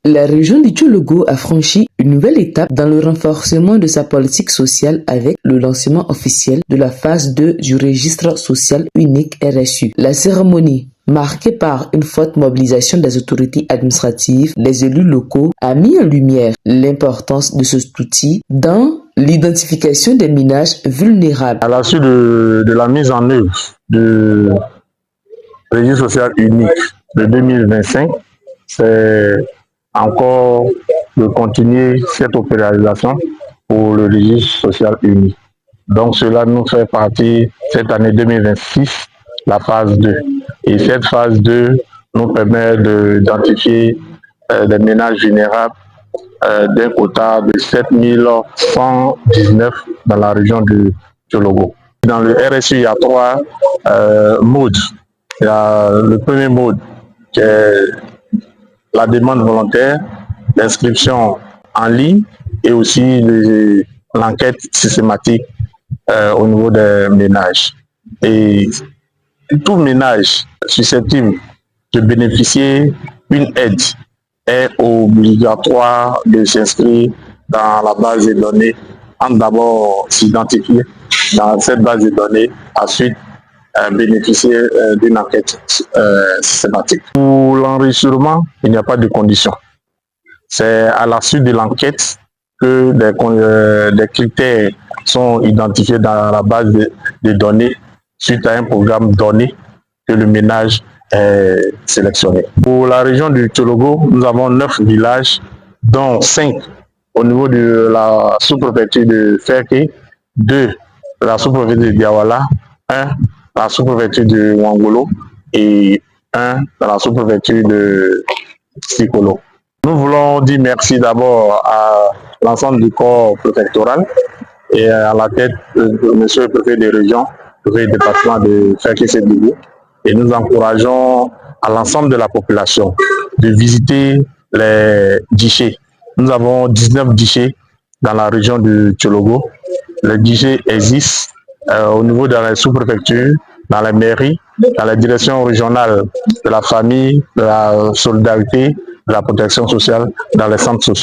La région du Tchologo a franchi une nouvelle étape dans le renforcement de sa politique sociale avec le lancement officiel de la phase 2 du registre social unique RSU. La cérémonie, marquée par une forte mobilisation des autorités administratives, des élus locaux, a mis en lumière l'importance de cet outil dans l'identification des ménages vulnérables. À la suite de la mise en œuvre du registre social unique de 2025, c'est encore de continuer cette opéralisation pour le registre social unique. Donc cela nous fait partie cette année 2026, la phase 2. Et cette phase 2 nous permet d'identifier des ménages vulnérables d'un quota de 7119 dans la région de Tchologo. Dans le RSU, il y a 3 modes. Il y a le premier mode qui est la demande volontaire, l'inscription en ligne et aussi l'enquête systématique au niveau des ménages. Et tout ménage susceptible de bénéficier d'une aide est obligatoire de s'inscrire dans la base de données, en d'abord s'identifier dans cette base de données, ensuite bénéficier d'une enquête systématique. Pour l'enregistrement, il n'y a pas de condition. C'est à la suite de l'enquête que des critères sont identifiés dans la base de données suite à un programme donné que le ménage est sélectionné. Pour la région du Tchologo, nous avons 9 villages, dont 5 au niveau de la sous-préfecture de Ferké, 2 de la sous-préfecture de Diawala, 1 la sous-préfecture de Wangolo et 1 dans la sous-préfecture de Sikolo. Nous voulons dire merci d'abord à l'ensemble du corps préfectoral et à la tête de monsieur le préfet de région, le préfet du département de Ferké-Sédougou. Et nous encourageons à l'ensemble de la population de visiter les guichets. Nous avons 19 guichets dans la région du Tchologo. Les guichets existent au niveau de la sous-préfecture, dans les mairies, dans la direction régionale de la famille, de la solidarité, de la protection sociale, dans les centres sociaux.